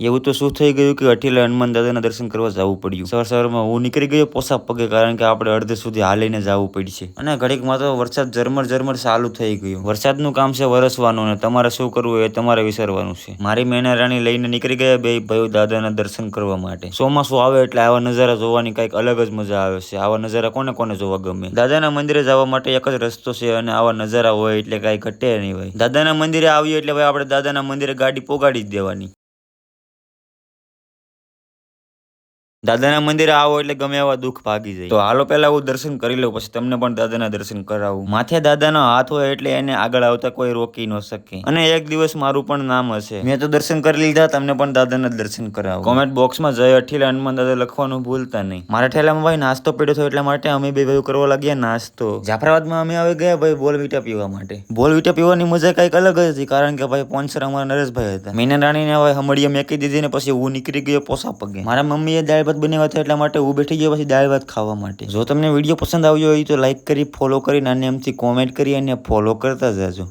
એવું તો શું થઈ ગયું કે અઠીલા હનુમાન દાદાના દર્શન કરવા જવું પડ્યું. સવારમાં હું નીકળી ગયો પોસા પગે, કારણ કે આપણે અડધે સુધી હાલીને જવું પડશે. અને ઘડીકમાં તો વરસાદ ઝરમર ચાલુ થઈ ગયો. વરસાદનું કામ છે વરસવાનું, અને તમારે શું કરવું એ તમારે વિચારવાનું છે. મારી મેના રાણી લઈને નીકળી ગયા બે ભાઈઓ દાદાના દર્શન કરવા માટે. ચોમાસું આવે એટલે આવા નજારા જોવાની કંઈક અલગ જ મજા આવે છે. આવા નજારા કોને કોને જોવા ગમે. દાદાના મંદિરે જવા માટે એક જ રસ્તો છે, અને આવા નજારા હોય એટલે કાંઈ ઘટે નહીં હોય. દાદાના મંદિરે આવીએ એટલે ભાઈ આપણે દાદાના મંદિરે ગાડી પોગાડી જ દેવાની. દાદાના મંદિરે આવો એટલે ગમે એવા દુઃખ ભાગી જાય. તો હાલો પહેલા હું દર્શન કરી લઉં, પછી તમને પણ દાદાના દર્શન કરાવું. માથે દાદાનો હાથ હોય એટલે એને આગળ આવતા કોઈ રોકી ન શકે. અને એક દિવસ મારું પણ નામ હશે. મેં તો દર્શન કરી લીધા, તમને પણ દાદાના દર્શન કરાવો. કોમેન્ટ બોક્સમાં જય અઠીલા હનુમાન દાદા લખવાનું ભૂલતા નહીં. મારા ઠેલામાં ભાઈ નાસ્તો પડ્યો હતો, એટલા માટે અમે બે ભાઈઓ કરવા લાગ્યા નાસ્તો. જાફરાબાદમાં અમે આવી ગયા ભાઈ બોલવીટા પીવા માટે. બોલવીટા પીવાની મજા કંઈક અલગ જ હતી, કારણ કે ભાઈ સ્પોન્સર અમારા નરેશભાઈ હતા. મીના રાણીને હવે હમડીએ મેકી દીધી ને પછી હું નીકળી ગયો પોસા પગે. મારા મમ્મીએ દાળ ભાત બનાવ્યા હતા, એટલા માટે હું બેઠી ગયો પછી દાળ ભાત ખાવા માટે. જો તમને વિડીયો પસંદ આવ્યો હોય તો લાઈક કરી, ફોલો કરી, નાની અમથી કોમેન્ટ કરી અને ફોલો કરતા જાજો.